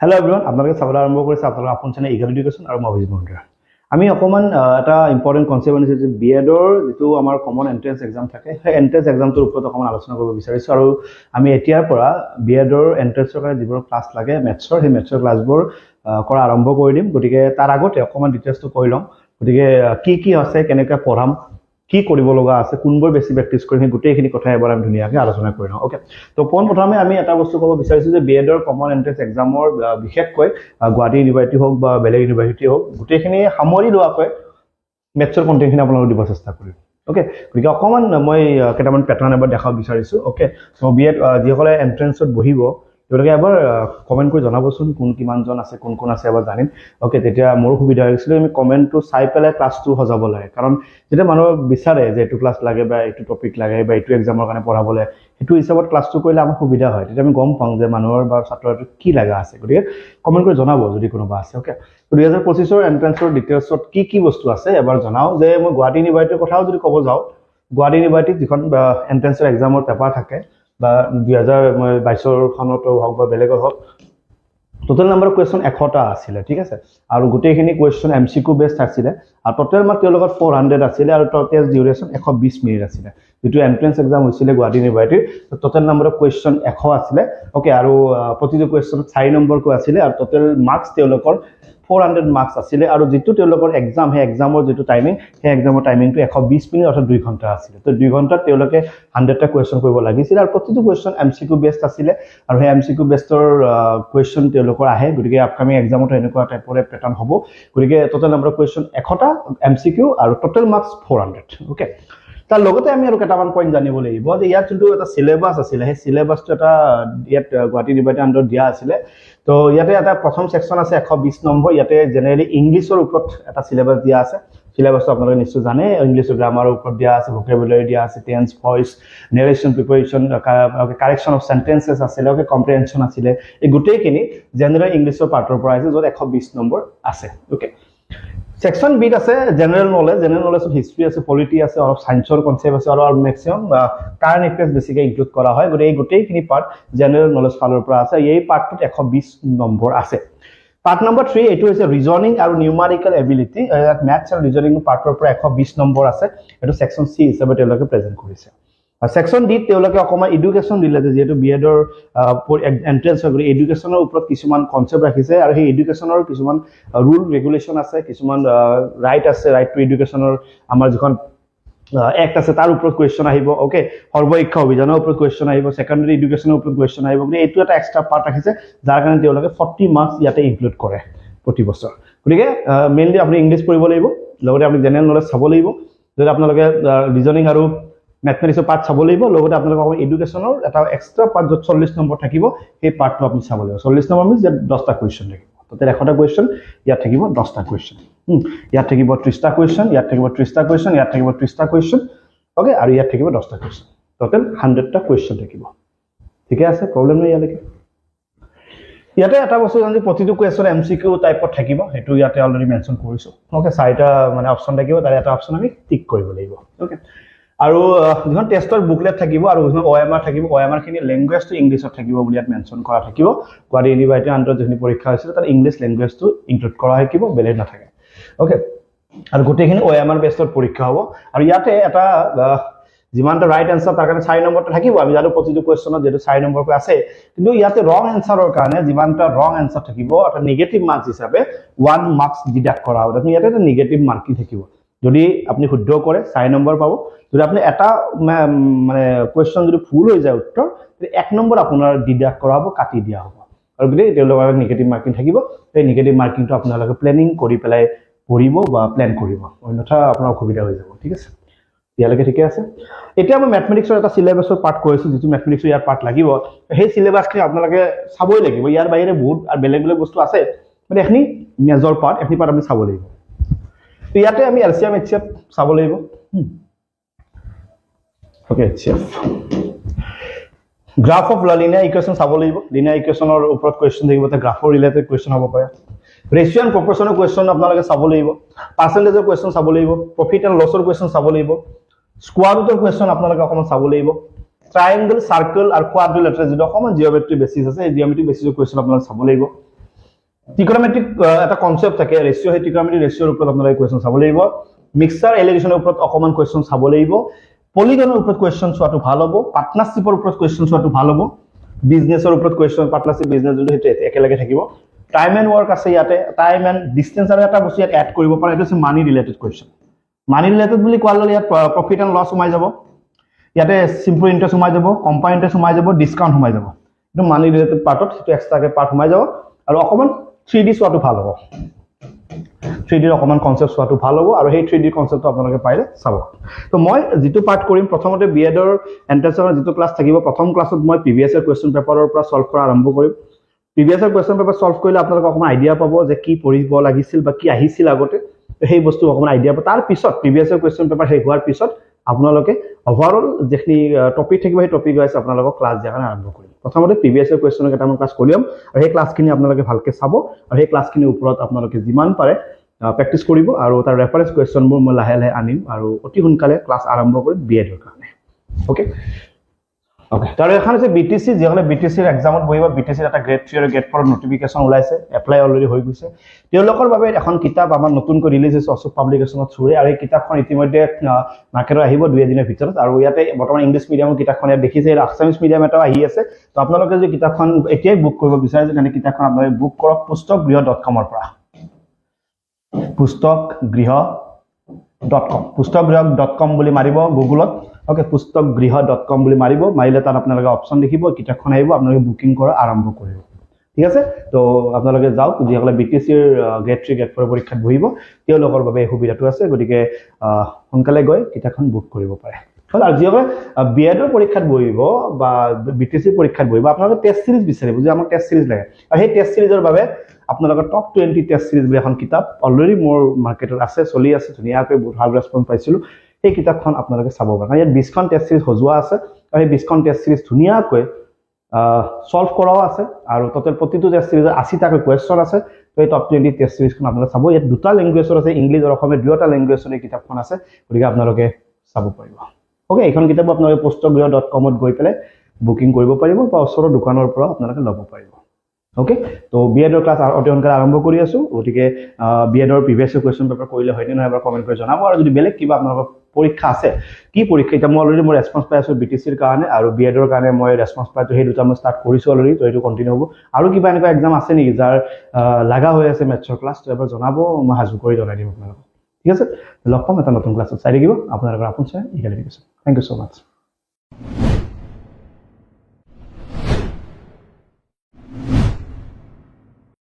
Hello' everyone, আপোনালোকে চাবলৈ আৰম্ভ কৰিছে আপোনালোকৰ আপোন চেনেল ইগল এডুকেশ্যন আৰু মই অভিজিত মহন্তৰ। আমি অকণমান এটা ইম্পৰ্টেণ্ট কনচেপ্ট আনিছোঁ যে বি এডৰ যিটো আমাৰ কমন এণ্ট্ৰেন্স এক্সাম থাকে, সেই এণ্ট্ৰেন্স এক্সামটোৰ ওপৰত অকণমান আলোচনা কৰিব বিচাৰিছোঁ। আৰু আমি এতিয়াৰ পৰা বি এডৰ এণ্ট্ৰেন্সৰ কাৰণে যিবোৰ ক্লাছ লাগে মেথছৰ, সেই মেথছৰ ক্লাছবোৰ কৰা আৰম্ভ কৰি দিম। গতিকে তাৰ আগতে অকণমান ডিটেইলছটো কৈ লওঁ। গতিকে কি আছে, কেনেকৈ পঢ়াম, কি কৰিব লগা আছে, কোনবোৰ বেছি প্ৰেক্টিছ কৰিম, সেই গোটেইখিনি কথা এবাৰ আমি ধুনীয়াকৈ আলোচনা কৰি লওঁ। অ'কে, তো পোনপ্ৰথমে আমি এটা বস্তু ক'ব বিচাৰিছোঁ যে বি এডৰ কমন এণ্ট্ৰেন্স এক্সামৰ বিশেষকৈ গুৱাহাটী ইউনিভাৰ্চিটি হওক বা বেলেগ ইউনিভাৰ্চিটি হওক, গোটেইখিনি সামৰি লোৱাকৈ মেথছৰ কণ্টেণ্টখিনি আপোনালোকে দিব চেষ্টা কৰিম। অ'কে, গতিকে অকণমান মই কেইটামান পেটাৰ্ণ এবাৰ দেখাব বিচাৰিছোঁ। অ'কে, চ' বি এড যিসকলে এণ্ট্ৰেন্সত বহিব তেওঁলোকে এবাৰ কমেণ্ট কৰি জনাবচোন কোন কিমানজন আছে, কোন আছে এবাৰ জানিম। অ'কে, তেতিয়া মোৰো সুবিধা হৈছিলে আমি কমেণ্টটো চাই পেলাই ক্লাছটো সজাব লাগে। কাৰণ যেতিয়া মানুহে বিচাৰে যে এইটো ক্লাছ লাগে বা এইটো টপিক লাগে বা এইটো এক্সামৰ কাৰণে পঢ়াবলৈ, সেইটো হিচাপত ক্লাছটো কৰিলে আমাৰ সুবিধা হয়। তেতিয়া আমি গম পাওঁ যে মানুহৰ বা ছাত্ৰটোৰ কি লগা আছে। গতিকে কমেণ্ট কৰি জনাব যদি কোনোবা আছে। অ'কে, 2025ৰ এণ্ট্ৰেন্সৰ ডিটেইলছত কি বস্তু আছে এবাৰ জনাওঁ। যে মই গুৱাহাটী ইউনিভাৰ্চিটিৰ কথাও যদি ক'ব যাওঁ, গুৱাহাটী ইউনিভাৰ্চিটিত যিখন এণ্ট্ৰেন্সৰ এক্সামৰ পেপাৰ থাকে বা 2022ৰ খনতো হওক বা বেলেগত হওক, টোটেল নাম্বাৰ অফ কুৱেশ্যন 100টা আছিলে। ঠিক আছে, আৰু গোটেইখিনি কুৱেশ্যন MCQ বেছড আছিলে। আৰু টোটেল মাৰ্ক তেওঁলোকৰ 400 আছিলে আৰু টোটেল ডিউৰেশ্যন 120 মিনিট আছিলে। যিটো এণ্ট্ৰেন্স এক্সাম হৈছিলে গুৱাহাটী ইউনিভাৰ্চিটিৰ, টোটেল নাম্বাৰ অফ কুৱেশ্যন 100 আছিলে। অ'কে, আৰু প্ৰতিটো কুৱেশ্যনত 4 নম্বৰকৈ আছিলে আৰু টোটেল মাৰ্কছ তেওঁলোকৰ 400 মাৰ্কছ আছিলে। আৰু যিটো তেওঁলোকৰ এক্সাম, সেই এক্সামৰ যিটো টাইমিং, সেই এক্সামৰ টাইমিংটো 120 মিনিট অৰ্থাৎ 2 ঘণ্টা আছিলে। তো 2 ঘণ্টাত তেওঁলোকে 100টা কুৱেশ্যন কৰিব লাগিছিলে আৰু প্ৰতিটো কুৱেশ্যন MCQ বেছড আছিলে। আৰু সেই MCQ বেছডৰ কুৱেশ্যন তেওঁলোকৰ আহে। গতিকে আপকামিং এক্সামতো এনেকুৱা টাইপৰে পেটাৰ্ণ হ'ব। গতিকে টোটেল নাম্বাৰ অফ কুৱেশ্যন 100টা MCQ আৰু টোটেল মাৰ্কছ 400। অ'কে, তাৰ লগতে আমি আৰু কেইটামান পইণ্ট জানিব লাগিব যে ইয়াত যোনটো এটা চিলেবাছ আছিলে, সেই চিলেবাছটো এটা ইয়াত গুৱাহাটী ইউনিভাৰ্চিটিৰ আণ্ডাৰত দিয়া আছিলে। তো ইয়াতে এটা প্ৰথম ছেকশ্যন আছে 120 নম্বৰ। ইয়াতে জেনেৰেলি ইংলিছৰ ওপৰত এটা চিলেবাছ দিয়া আছে। চিলেবাছটো আপোনালোকে নিশ্চয় জানে। ইংলিছৰ গ্ৰামাৰৰ ওপৰত দিয়া আছে, ভকেবুলাৰী দিয়া আছে, tense, voice, narration, preparation, correction of sentences আছিলে, কম্প্ৰিহেনশ্যন আছিলে। এই গোটেইখিনি জেনেৰেল ইংলিছৰ পাৰ্টৰ পৰা আহিছে, য'ত 120 নম্বৰ আছে। অ'কে, ছেকশ্যন বিত আছে জেনেৰেল নলেজ। জেনেৰেল নলেজত হিষ্ট্ৰী আছে, পলিটি আছে, অলপ ছায়েন্সৰ কনচেপ্ট আছে আৰু মেক্সিমাম কাৰেণ্ট এফেয়াৰ্ছ বেছিকৈ ইনক্লুড কৰা হয়। গতিকে এই গোটেইখিনি পাৰ্ট জেনেৰেল নলেজ ফালৰ পৰা আছে। এই পাৰ্টটোত 120 নম্বৰ আছে। পাৰ্ট নম্বৰ 3 এইটো হৈছে ৰিজনিং আৰু নিউমাৰিকেল এবিলিটি। ইয়াত মেথছ আৰু ৰিজনিং পাৰ্টৰ পৰা 120 নম্বৰ আছে। এইটো ছেকশ্যন চি হিচাপে তেওঁলোকে প্ৰেজেণ্ট কৰিছে। ছেকশ্যন ডিত তেওঁলোকে অকণমান এডুকেশ্যন দিলে, যিহেতু বি এডৰ এণ্ট্ৰেন্স হয়, গতিকে এডুকেশ্যনৰ ওপৰত কিছুমান কনচেপ্ট ৰাখিছে আৰু সেই এডুকেশ্যনৰ কিছুমান ৰুল ৰেগুলেশ্যন আছে, কিছুমান ৰাইট আছে। ৰাইট টু এডুকেশ্যনৰ আমাৰ যিখন এক্ট আছে তাৰ ওপৰত কুৱেশ্যন আহিব। অ'কে, সৰ্বশিক্ষা অভিযানৰ ওপৰত কুৱেশ্যন আহিব, ছেকেণ্ডাৰী এডুকেশ্যনৰ ওপৰত কুৱেশ্যন আহিব। গতিকে এইটো এটা এক্সট্ৰা পাৰ্ট ৰাখিছে, যাৰ কাৰণে তেওঁলোকে 40 মাৰ্কছ ইয়াতে ইনক্লুড কৰে প্ৰতি বছৰ। গতিকে মেইনলি আপুনি ইংলিছ পঢ়িব লাগিব, লগতে আপুনি জেনেৰেল নলেজ চাব লাগিব, যদি আপোনালোকে ৰিজনিং আৰু মেথমেটিক্সৰ পাৰ্ট চাব লাগিব, লগতে আপোনালোকে অকণমান এডুকেশ্যনৰ এটা এক্সট্ৰা পাৰ্ট য'ত 40 নম্বৰ থাকিব, সেই পাৰ্টটো আপুনি চাব লাগিব। 40 নম্বৰ মিনছ ইয়াত 10টা কুৱেশ্যন থাকিব। টোটেল 100টা কুৱেশ্যন, ইয়াত থাকিব 10টা কুৱেশ্যন। ইয়াত থাকিব 30টা কুৱেশ্যন, ইয়াত থাকিব 30টা কুৱেশ্যন, ইয়াত থাকিব 30টা কুৱেশ্যন। অ'কে, আৰু ইয়াত থাকিব 10টা কুৱেশ্যন। টোটেল 100টা কুৱেশ্যন থাকিব। ঠিকে আছে, প্ৰব্লেম নাই ইয়ালৈকে। ইয়াতে এটা বস্তু জানি প্ৰতিটো কুৱেশ্যন MCQ টাইপত থাকিব, সেইটো ইয়াতে অলৰেডি মেনশ্যন কৰিছোঁ। অ'কে, 4টা মানে অপশ্যন থাকিব, তাৰে এটা অপশ্যন আমি টিক কৰিব লাগিব। অ'কে, আৰু যিখন টেষ্টৰ বুকলেট থাকিব আৰু যিখন OMR থাকিব, OMRখিনি লেংগুৱেজটো ইংলিছত থাকিব বুলি ইয়াত মেনশ্যন কৰা থাকিব। গুৱাহাটী ইউনিভাৰ্চিটিৰ আণ্ডাৰত যিখিনি পৰীক্ষা হৈছিলে তাত ইংলিছ লেংগুৱেজটো ইনক্লুড কৰা থাকিব, বেলেগ নাথাকে। অ'কে, আৰু গোটেইখিনি OMR বেছড পৰীক্ষা হ'ব। আৰু ইয়াতে এটা যিমানটা ৰাইট এনচাৰ তাৰ কাৰণে 4 নম্বৰটো থাকিব। আমি জানো প্ৰতিটো কুৱেশ্যনত যিহেতু 4 নম্বৰকৈ আছে, কিন্তু ইয়াতে ৰং এনচাৰৰ কাৰণে যিমানটা ৰং এনচাৰ থাকিব অৰ্থাৎ নিগেটিভ মাৰ্কছ হিচাপে 1 মাৰ্কছ ডিডাক্ট কৰা হ'ব। ইয়াতে এটা নিগেটিভ মাৰ্কিং থাকিব। যদি আপুনি শুদ্ধ কৰে 4 নম্বৰ পাব। যদি আপুনি এটা মানে কুৱেশ্যন যদি ভুল হৈ যায় উত্তৰ, 1 নম্বৰ আপোনাৰ ডিডাক্ট কৰা হ'ব, কাটি দিয়া হ'ব। আৰু গতিকে তেওঁলোকৰ নিগেটিভ মাৰ্কিং থাকিব। সেই নিগেটিভ মাৰ্কিংটো আপোনালোকে প্লেনিং কৰি পেলাই পঢ়িব বা প্লেন কৰিব, অন্যথা আপোনাৰ অসুবিধা হৈ যাব। ঠিক আছে, ইয়ালৈকে ঠিকে আছে। এতিয়া মই মেথমেটিক্সৰ এটা চিলেবাছৰ পাৰ্ট কৈছোঁ, যিটো মেথমেটিক্সৰ ইয়াৰ পাৰ্ট লাগিব। সেই চিলেবাছখিনি আপোনালোকে চাবই লাগিব। ইয়াৰ বাহিৰে বহুত আৰু বেলেগ বেলেগ বস্তু আছে, মানে এইখিনি মেজৰ পাৰ্ট, এইখিনি পাৰ্ট আমি চাব লাগিব। তো ইয়াতে আমি LCM HCF চাব লাগিব। Okay, HCF graph of linear equation চাব লাগিব। লিনিয়াৰ ইকুৱেশ্যনৰ ওপৰত কুৱেশ্যন থাকিব, তাতে গ্ৰাফৰ ৰিলেটেড কুৱেশ্যন হ'ব পাৰে। ৰেচিঅ' এণ্ড প্ৰপৰ্চনৰ কুৱেশ্যন আপোনালোকে চাব লাগিব। পাৰ্চেণ্টেজৰ কুৱেশ্যন চাব লাগিব। প্ৰফিট এণ্ড লছৰ কুৱেশ্যন চাব লাগিব। স্কোৱাৰ ৰুটৰ কুৱেশ্যন আপোনালোকে অকণমান চাব লাগিব। ট্ৰায়েংগল, চাৰ্কল আৰু কোৱাড্ৰিলেটাৰেল যিটো অকণমান জিঅ'মেট্ৰি বেচিছ আছে, এই জিঅ'মেট্ৰি বেচিছৰ কুৱেশ্যন আপোনালোকে চাব লাগিব। ট্ৰিকোনোমেট্ৰিক এটা কনসেপ্ট থাকে ৰেশিও সেই ট্ৰিকোনোমেট্ৰিক ৰেশিওৰ ওপৰত আপোনালোকে কোৱেশ্চন চাব লাগিব মিক্সাৰ এলিগেশ্যনৰ ওপৰত অকমান কোৱেশ্চন চাব লাগিব পলিগনৰ ওপৰত কোৱেশ্চন চোৱাটো ভাল হ'ব পাৰ্টনাৰশ্বিপৰ ওপৰত কোৱেশ্চন চোৱাটো ভাল হ'ব বিজনেছৰ ওপৰত কোৱেশ্চন পাৰ্টনাৰশ্বিপ বিজনেছ যদি সেইটো একেলগে থাকিব টাইম এণ্ড ৱৰ্ক আছে ইয়াতে টাইম এণ্ড ডিষ্টেন্স আৰু এটা বস্তু ইয়াত এড কৰিব পাৰে এইটো হৈছে মানি ৰিলেটেড কোৱেশ্চন মানি ৰিলেটেড বুলি কোৱাৰ লগে ইয়াত প্ৰফিট এণ্ড লছ সোমাই যাব ইয়াতে সিম্পল ইন্টাৰেষ্ট সোমাই যাব কম্পাউণ্ড ইন্টাৰেষ্ট সোমাই যাব ডিসকাউন্ট সোমাই যাব কিন্তু মানি ৰিলেটেড পাৰ্টত সেইটো এক্সট্ৰাকে পাৰ্ট সোমাই যাব আৰু অকমান 3D চোৱাটো ভাল হ'ব 3D ৰ অকমান কনসেপ্ট চোৱাটো ভাল হ'ব আৰু সেই 3D কনসেপ্টটো আপোনালোকে পাইলে চাব তো মই যেটো পাৰ্ট কৰিম প্ৰথমতে বিএডৰ এন্ট্ৰেন্সৰ যেটো ক্লাছ থাকিব প্ৰথম ক্লাছত মই প্ৰিভিয়াছ ইয়াৰ কোৱেশ্চন পেপাৰৰ পৰা সলভ কৰা আৰম্ভ কৰিম previous year question paper solve কৰিলে আপোনালোকে অকমান আইডিয়া পাব যে কি পঢ়িব লাগিছিল বা কি আহিছিল আগতে সেই বস্তু অকমান আইডিয়া পাব তাৰ পিছত প্ৰিভিয়াছ ইয়াৰ কোৱেশ্চন পেপাৰ শেষ হোৱাৰ পিছত আপোনালোকে ওভাৰঅল যেখিনি টপিক থাকিব সেই টপিক ওয়াইজ আপোনালোকক ক্লাছ দিয়া কাৰণে আৰম্ভ কৰিম প্ৰথমতে প্ৰিভিয়াছ ইয়াৰ কোৱেশ্চনৰ কেইটামান ক্লাছ কৰিম আৰু সেই ক্লাছখিনি আপোনালোকে ভালকে চাব আৰু সেই ক্লাছখিনিৰ ওপৰত আপোনালোকে যিমান পাৰে প্ৰেক্টিছ কৰিব আৰু তাৰ ৰেফাৰেন্স কোৱেশ্চনবোৰ মই লাহে লাহে আনিম আৰু অতি সোনকালে ক্লাছ আৰম্ভ কৰিম বিএডৰ কাৰণে ওকে ওকে তাৰ এখন আছে বিটিসি যেহলে বিটিসিৰ এক্সামত বহিব বিটিসিৰ এটা গ্ৰেড 3 আৰু গ্ৰেড 4 নটিফিকেশন ওলাইছে এপ্লাই অলৰেডি হৈ গৈছে তেওঁলোকৰ বাবে এখন কিতাপ আমাৰ নতুনকৈ ৰিলিজ হৈছে অশোক পাব্লিকেশনত ছুৰে আৰু এই কিতাপখন ইতিমধ্যে মাৰ্কেটত আহিব 2 দিনৰ ভিতৰত আৰু ইয়াতে বৰ্তমান ইংলিছ মিডিয়ামৰ কিতাপখন ইয়াত দেখিছে আছামিজ মিডিয়াম এটাও আহি আছে তো আপোনালোকে যদি কিতাপখন এতিয়াই বুক কৰিব বিচাৰে যে কিতাপখন আপোনালোকে বুক কৰক pustakgriha.com ৰ পৰা pustakgriha.com বুলি মাৰিব গুগলত ওকে pustakgriha.com বুলি মাৰিব মাৰিলে তাত আপোনালোকে অপচন দেখিব কিতাপখন আহিব আপোনালোকে বুকিং কৰা আৰম্ভ কৰিব ঠিক আছে তো আপোনালোকে যাওক যিসকলে বিটিসিৰ গ্ৰেড 3 গ্ৰেড 4 পৰীক্ষাত বহিব তেওঁলোকৰ বাবে সুবিধাটো আছে গতিকে সোনকালে গৈ কিতাপখন বুক কৰিব পাৰে হল আৰু যিসকলে বিএডৰ পৰীক্ষাত বহিব বা বিটিসি পৰীক্ষাত বহিব আপোনালোকে টেষ্ট সিৰিজ বিচাৰিব যে আমাক টেষ্ট সিৰিজ লাগে আৰু সেই টেষ্ট সিৰিজৰ বাবে আপোনালোকৰ টপ 20 টেষ্ট সিৰিজ বুলি এখন কিতাপ অলৰেডি মোৰ মাৰ্কেটত আছে চলি আছে ধুনীয়াকৈ বহুত ভাল ৰেসপন্স পাইছিলো এই কিতাপখন আপোনালোকে চাব পাৰে ইয়াত 20 খন টেষ্ট সিৰিজ হজুৱা আছে আৰু এই 20 খন টেষ্ট সিৰিজ ধুনীয়াকৈ সলভ কৰাও আছে আৰু টোটাল প্ৰতিটো টেষ্ট সিৰিজৰ 80 টাকৈ কোৱেশ্চন আছে তো এই টপ 20 টেষ্ট সিৰিজখন আপোনালোকে চাব ইয়াত দুটা ল্যাঙ্গুৱেজৰ আছে ইংলিশ আৰু অসমীয়া দুটা ল্যাঙ্গুৱেজৰ এই কিতাপখন আছে গতিকে আপোনালোকে চাব পাৰিব ওকে এইখন কিতাপ আপোনালোকে pustakgriha.com ত গৈ পেলাই বুকিং কৰিব পাৰিব বা ওচৰৰ দোকানৰ পৰা আপোনালোকে ল'ব পাৰিব ওকে তো বিএডৰ ক্লাছ অতি সোনকালে আৰম্ভ কৰি আছো গতিকে বিএডৰ প্ৰিভিয়াছ কোৱেশ্চন পেপাৰ কৰিলে হয়নে নহয় এবাৰ কমেন্ট কৰি জনাব আৰু যদি বেলেগ কিবা আপোনালোকৰ পৰীক্ষা আছে কি পৰীক্ষা এটা মই অলৰেডি মই ৰেসপন্স পাই আছো বিটিসিৰ কাৰণে আৰু বিএডৰ কাৰণে মই ৰেসপন্স পাইছো সেই দুটা মই ষ্টাৰ্ট কৰিছো অলৰেডি তো এইটো কন্টিনিউ হ'ব আৰু কিবা এনেকুৱা এক্সাম আছে নেকি যাৰ লাগা হৈ আছে মেথছৰ ক্লাছ তো এবাৰ জনাব মই হাজু কৰি জনাই দিম আপোনালোকক ঠিক আছে লগ পাম এটা নতুন ক্লাছত চাই থাকিব আপোনালোকৰ আপোন চাই ইগালিফিকেশ্যন থ্যাংক ইউ সো মাচ